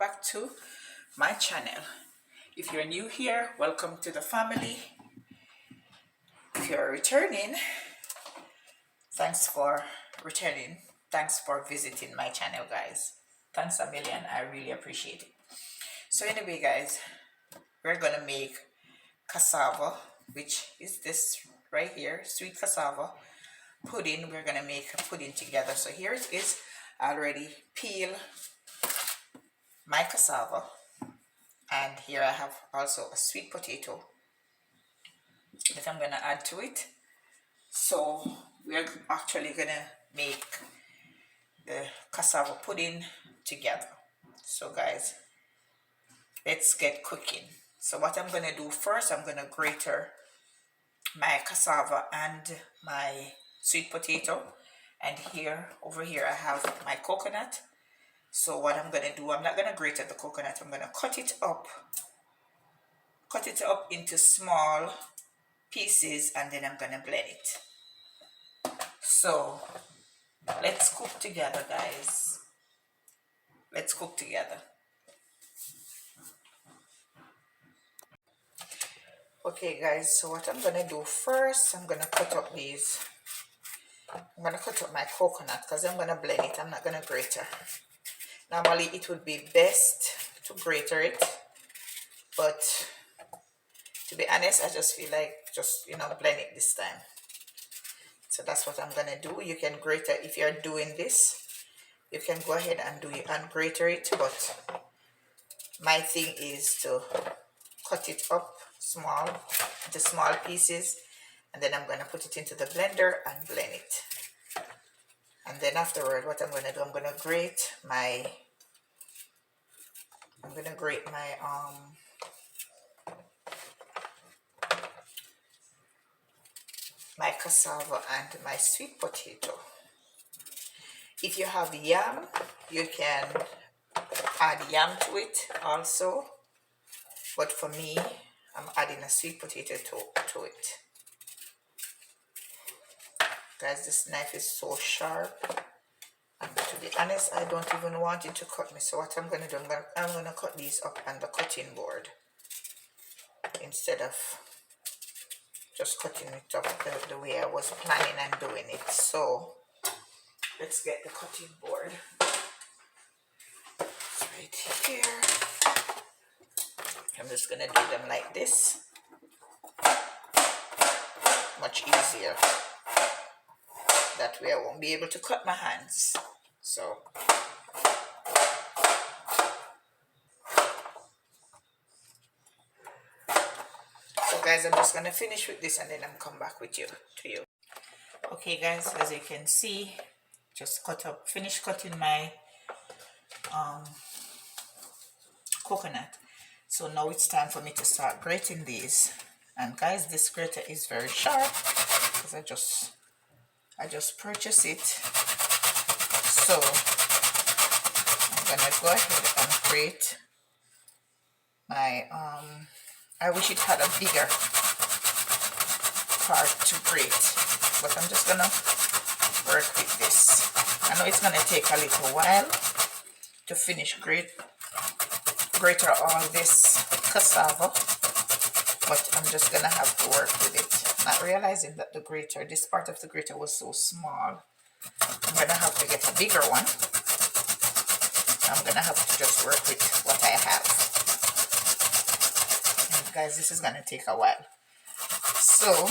back to my channel. If you're new here, welcome to the family. If you're returning, thanks for returning. Thanks for visiting my channel, guys. Thanks a million. I really appreciate it. So anyway, guys, we're gonna make cassava, which is this right here, sweet cassava pudding. We're gonna make a pudding together. So here it is. I already peel my cassava, and here I have also a sweet potato that I'm gonna add to it. So we're actually gonna make the cassava pudding together. So guys, let's get cooking. So what I'm gonna do first, I'm gonna grate my cassava and my sweet potato, and over here I have my coconut. So what I'm gonna do, I'm not gonna grate the coconut, I'm gonna cut it up into small pieces, and then I'm gonna blend it. So let's cook together, guys. Let's cook together. Okay guys, so what I'm gonna do first, I'm gonna cut up my coconut because I'm gonna blend it. I'm not gonna grate it. Normally it would be best to grate it, but to be honest, I just feel like blend it this time. So that's what I'm gonna do. You can grate it if you're doing this. You can go ahead and grate it, but my thing is to cut it up into small pieces, and then I'm gonna put it into the blender and blend it. And then afterward, what I'm gonna do, I'm gonna grate my my cassava and my sweet potato. If you have yam, you can add yam to it also, but for me, I'm adding a sweet potato to it. Guys, this knife is so sharp, and to be honest, I don't even want it to cut me. So what I'm gonna do, I'm gonna cut these up on the cutting board instead of just cutting it up the way I was planning on doing it. So let's get the cutting board. It's right here. I'm just gonna do them like this. Much easier. That way I won't be able to cut my hands. So guys, I'm just gonna finish with this and then I'm come back to you. Okay guys, as you can see, just finished cutting my coconut. So now it's time for me to start grating these. And guys, this grater is very sharp because I just purchased it. So I'm gonna go ahead and grate my I wish it had a bigger part to grate, but I'm just gonna work with this. I know it's gonna take a little while to finish grate all this cassava, but I'm just gonna have to work with it. Not realizing that this part of the grater was so small. I'm gonna have to get a bigger one. I'm gonna have to just work with what I have. And guys, this is gonna take a while. So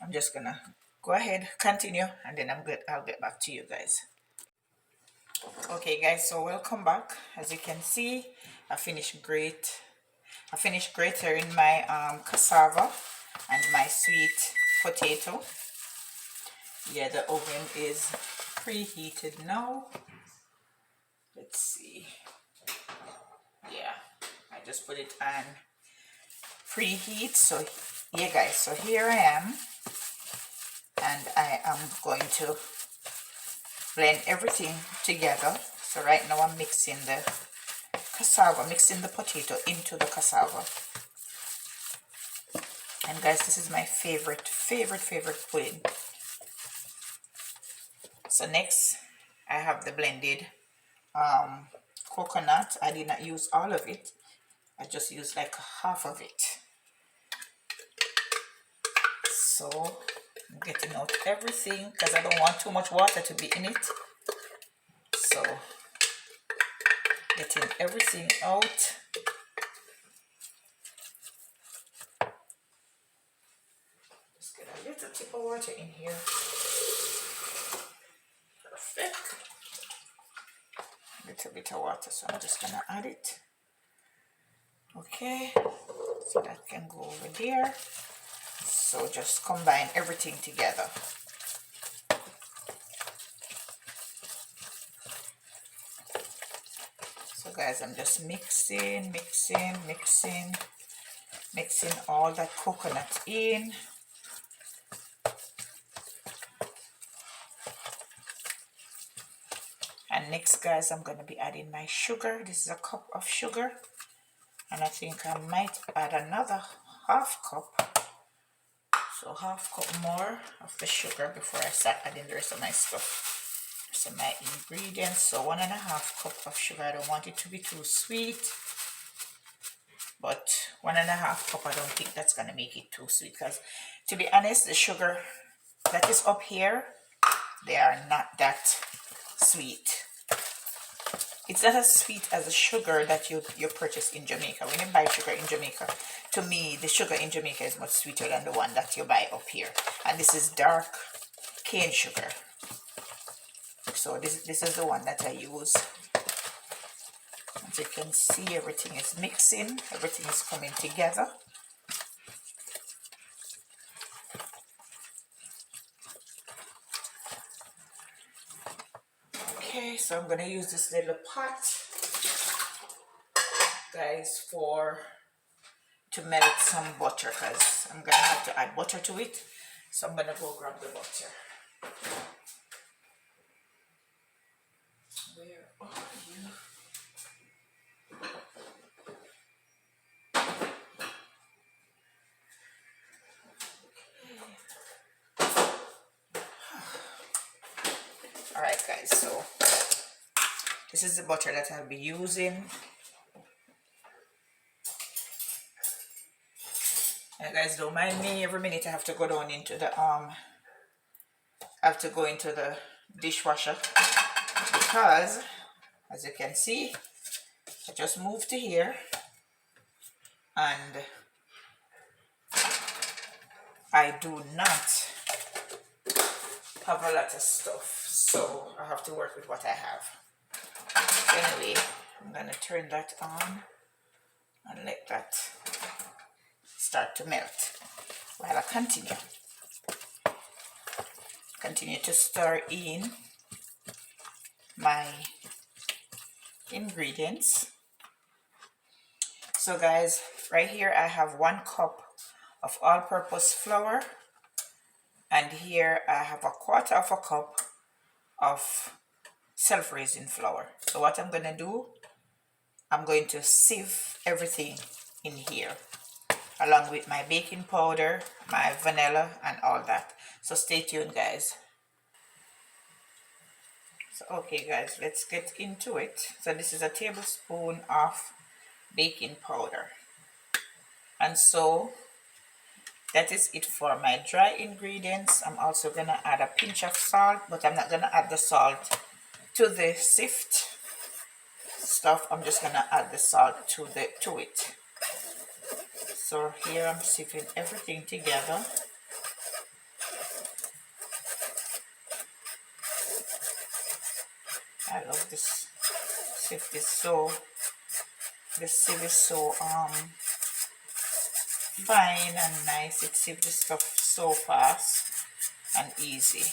I'm just gonna go ahead, continue, and then I'll get back to you guys. Okay guys, so welcome back. As you can see, I finished grating my cassava and my sweet potato. Yeah, the oven is preheated now. Let's see. Yeah, I just put it on preheat. So yeah guys, so here I am, and I am going to blend everything together. So right now I'm mixing the cassava, mixing the potato into the cassava. And guys, this is my favorite pudding. So next I have the blended um, coconut. I did not use all of it. I just used like half of it. So I'm getting out everything because I don't want too much water to be in it. So getting everything out. Just get a little tip of water in here. Perfect. A little bit of water, so I'm just gonna add it. Okay, so that can go over there. So just combine everything together. So guys, I'm just mixing all that coconut in. And next guys, I'm going to be adding my sugar. This is a cup of sugar. And I think I might add another half cup. So half cup more of the sugar before I start adding the rest of my stuff. So my ingredients, so 1.5 cup of sugar. I don't want it to be too sweet. But 1.5 cup, I don't think that's going to make it too sweet. Because to be honest, the sugar that is up here, they are not that sweet. It's not as sweet as the sugar that you purchase in Jamaica. When you buy sugar in Jamaica, to me, the sugar in Jamaica is much sweeter than the one that you buy up here. And this is dark cane sugar. So this is the one that I use. As you can see, everything is mixing. Everything is coming together. Okay, so I'm going to use this little pot, guys, to melt some butter, because I'm going to have to add butter to it. So I'm going to go grab the butter. Where are you? Alright guys, so this is the butter that I'll be using. And guys, don't mind me, every minute I have to go down into the dishwasher, because as you can see, I just moved to here and I do not have a lot of stuff, so I have to work with what I have. Anyway, I'm gonna turn that on and let that start to melt while I continue to stir in my ingredients. So guys, right here I have 1 cup of all-purpose flour, and here I have 1/4 cup of self-raising flour. So what I'm going to do, I'm going to sieve everything in here along with my baking powder, my vanilla, and all that. So stay tuned guys. So okay guys, let's get into it. So this is a tablespoon of baking powder, and so that is it for my dry ingredients. I'm also gonna add a pinch of salt, but I'm not gonna add the salt to the sift stuff. I'm just gonna add the salt to it. So here I'm sieving everything together. I love this sieve. This sieve is so fine and nice. It sieves the stuff so fast and easy.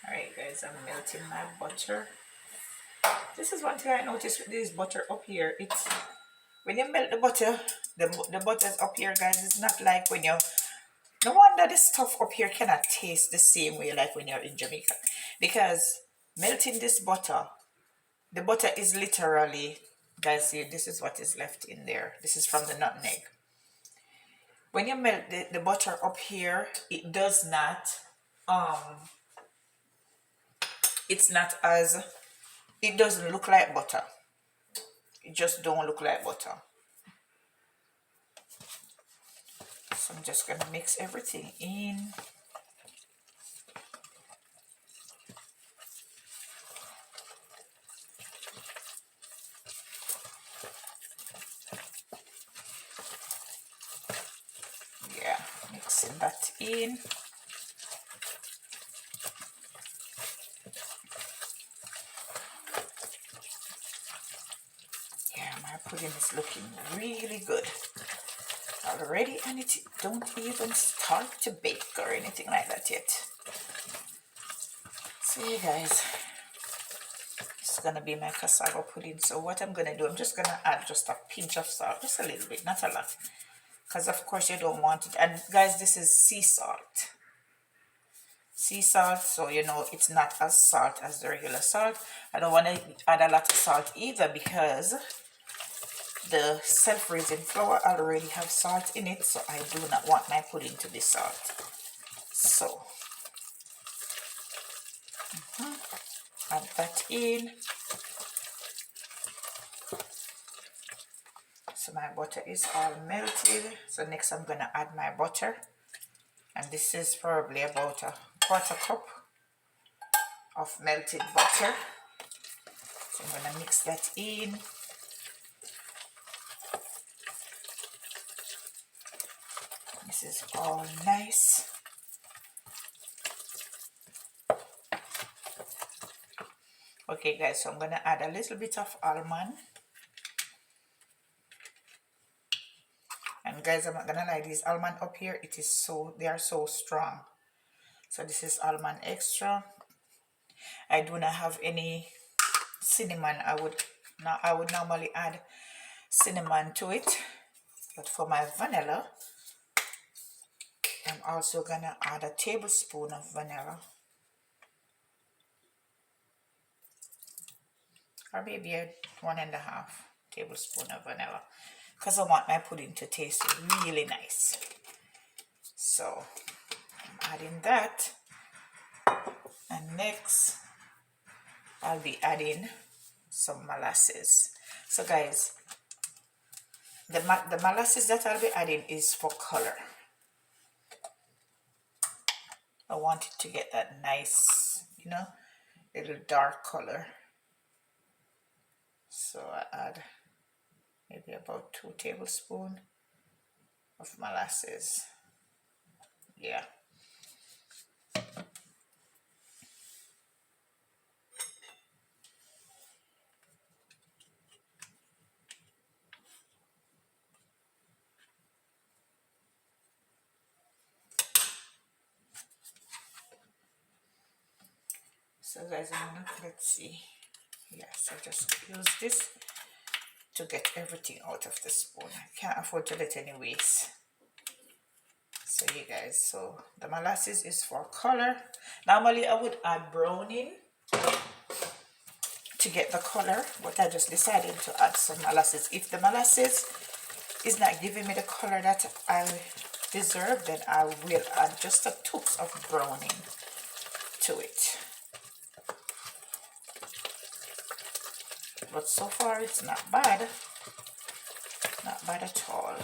Alright guys, I'm melting my butter. This is one thing I noticed with this butter up here. It's when you melt the butter, the butters up here guys, it's not like when you, no wonder this stuff up here cannot taste the same way like when you're in Jamaica, because melting this butter, the butter is literally, guys, see, this is what is left in there. This is from the nutmeg. When you melt the butter up here, it does not it's not as, it doesn't look like butter. It just don't look like butter. So I'm just gonna mix everything in. Yeah, mixing that in. Yeah, my pudding is looking really good already, and it don't even start to bake or anything like that yet. So you guys, it's gonna be my cassava pudding. So what I'm gonna do, I'm just gonna add just a pinch of salt, just a little bit, not a lot, because of course you don't want it. And guys, this is sea salt. Sea salt, so you know it's not as salt as the regular salt. I don't want to add a lot of salt either, because the self-raising flour already have salt in it, so I do not want my pudding to be salt. So add that in. So my butter is all melted. So next I'm gonna add my butter, and this is probably about a quarter cup of melted butter. So I'm gonna mix that in. This is all nice. Okay guys, so I'm gonna add a little bit of almond. And guys, I'm not gonna lie, these almond up here, they are so strong. So this is almond extra. I do not have any cinnamon. I would normally add cinnamon to it, but for my vanilla, I'm also gonna add a tablespoon of vanilla, or maybe a 1.5 tablespoon of vanilla, because I want my pudding to taste really nice. So I'm adding that, and next I'll be adding some molasses. So guys, the molasses that I'll be adding is for color. I want it to get that nice, you know, little dark color. So I add maybe about 2 tablespoons of molasses. Yeah. So guys, let's see. Yeah, so just use this to get everything out of the spoon. I can't afford to let any waste. So you guys, so the molasses is for color. Normally I would add browning to get the color, but I just decided to add some molasses. If the molasses is not giving me the color that I deserve, then I will add just a touch of browning to it. But so far it's not bad at all.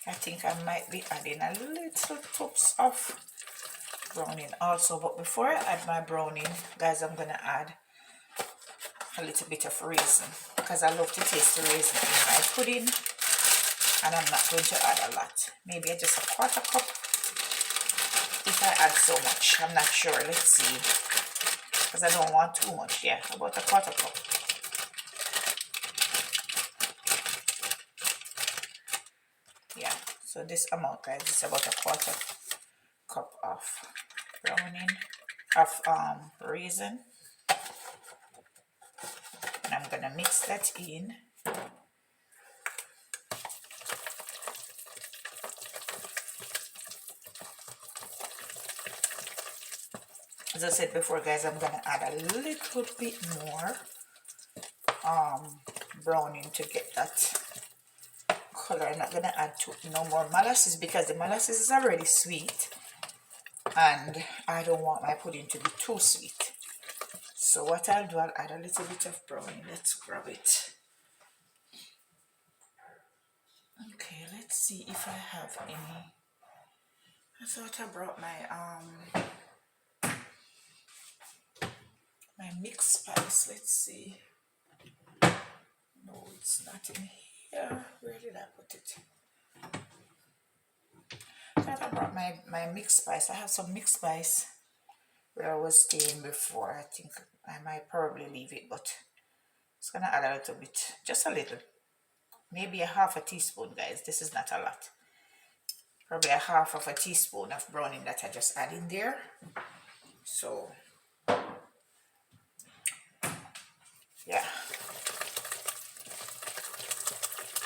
I think I might be adding a little touch of browning also, but before I add my browning, guys, I'm gonna add a little bit of raisin, because I love to taste the raisin in my pudding, and I'm not going to add a lot, maybe just a quarter cup. If I add so much, I'm not sure. Let's see, because I don't want too much. Yeah, about a quarter cup. Yeah, so this amount, guys, is about a quarter cup of browning, of raisin, and I'm gonna mix that in. As I said before, guys, I'm gonna add a little bit more browning to get that color. I'm not gonna add no more molasses, because the molasses is already sweet, and I don't want my pudding to be too sweet. So what I'll do, I'll add a little bit of brownie. Let's grab it. Okay, let's see if I have any. I thought I brought my mixed spice. Let's see. No, it's not in here. Where did I put it? I thought I brought my mixed spice. I have some mixed spice where I was staying before. I think I might probably leave it, but it's gonna add a little bit, just a little, maybe a half a teaspoon, guys. This is not a lot. Probably a half of a teaspoon of browning that I just add in there. So yeah,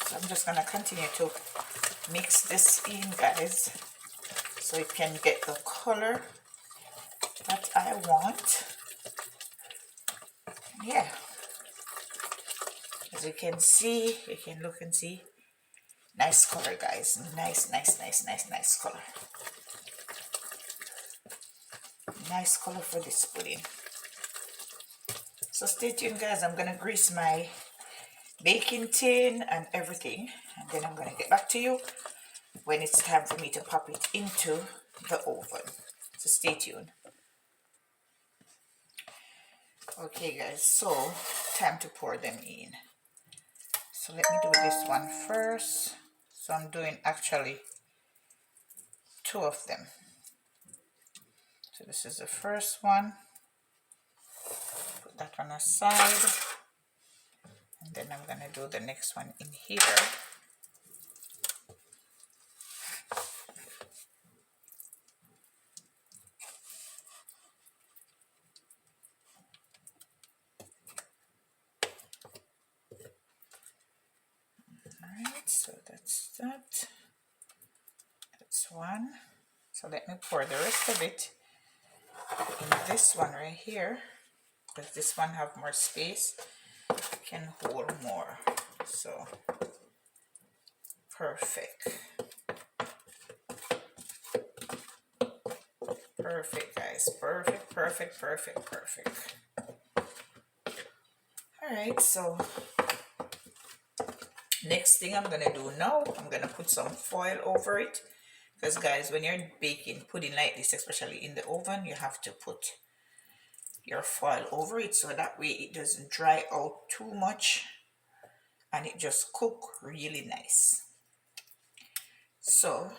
so I'm just gonna continue to mix this in, guys, so it can get the color that I want. Yeah, as you can see, you can look and see, nice color, guys. Nice color. Nice color for this pudding. So stay tuned, guys. I'm gonna grease my baking tin and everything, and then I'm gonna get back to you when it's time for me to pop it into the oven. So stay tuned. Okay, guys, so time to pour them in. So let me do this one first. So I'm doing actually 2 of them. So this is the first one. Put that one aside, and then I'm gonna do the next one in here. Alright, so that's that. That's one. So let me pour the rest of it in this one right here, because this one have more space, can hold more. So perfect. Perfect, guys. Perfect. Alright, so next thing I'm gonna do now, I'm gonna put some foil over it, because guys, when you're baking pudding like this, especially in the oven, you have to put your foil over it so that way it doesn't dry out too much and it just cook really nice. So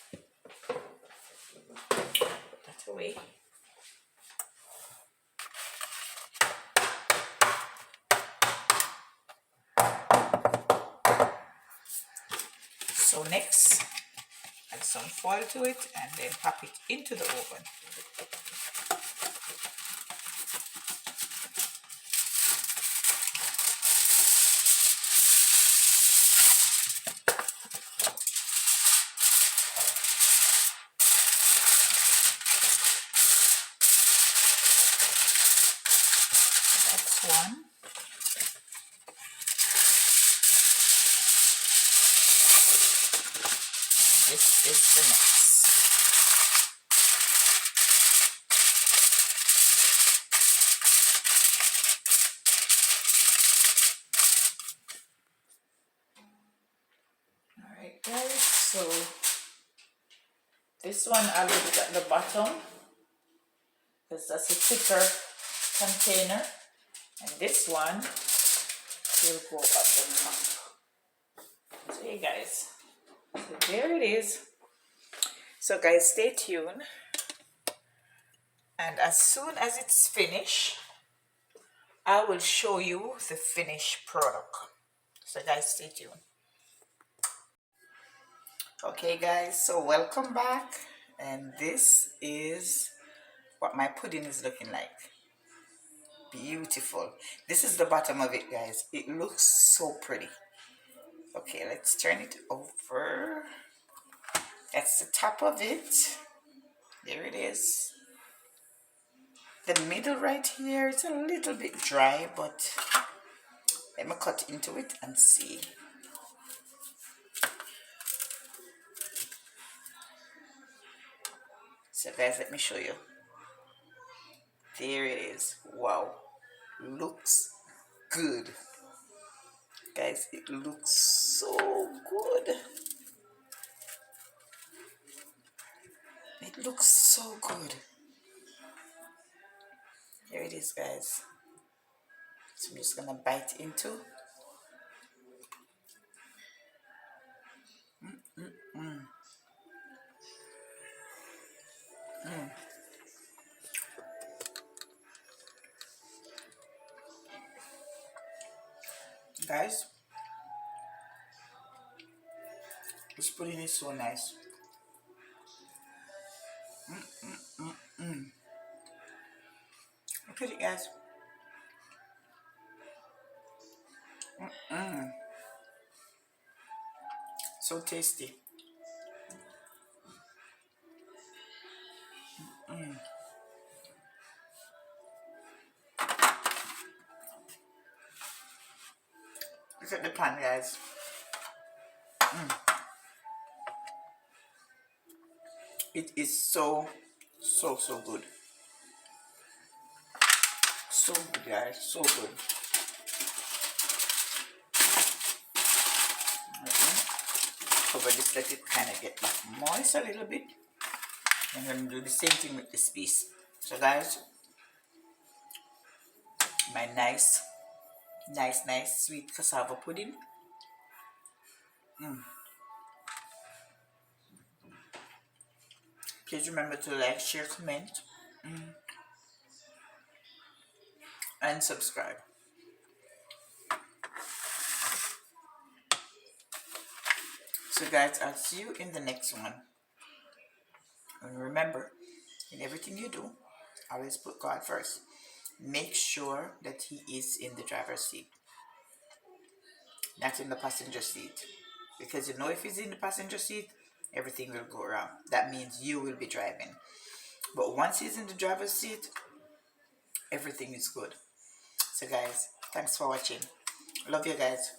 put that away. So next, add some foil to it and then pop it into the oven. That's one. This is the next. Alright guys, so this one I'll leave it at the bottom because that's a thicker container, and this one will go at the top. So hey guys, so there it is. So guys, stay tuned, and as soon as it's finished, I will show you the finished product. So guys, stay tuned. Okay guys, so welcome back, and this is what my pudding is looking like. Beautiful. This is the bottom of it, guys. It looks so pretty. Okay, let's turn it over. That's the top of it. There it is. The middle right here, it's a little bit dry, but let me cut into it and see. So guys, let me show you. There it is. Wow. Looks good. Guys, it looks so good. It looks so good. Here it is, guys. So I'm just gonna bite into. Guys, this pudding is so nice. Look at it, guys. So tasty. Look at the pan, guys. It is so good. So good, guys. So good. Cover this, let it kind of get moist a little bit. I'm going to do the same thing with this piece. So guys, my nice sweet cassava pudding. Please remember to like, share, comment, and subscribe. So guys, I'll see you in the next one. And remember, in everything you do, always put God first. Make sure that He is in the driver's seat, not in the passenger seat. Because you know, if He's in the passenger seat, everything will go wrong. That means you will be driving. But once He's in the driver's seat, everything is good. So guys, thanks for watching. Love you guys.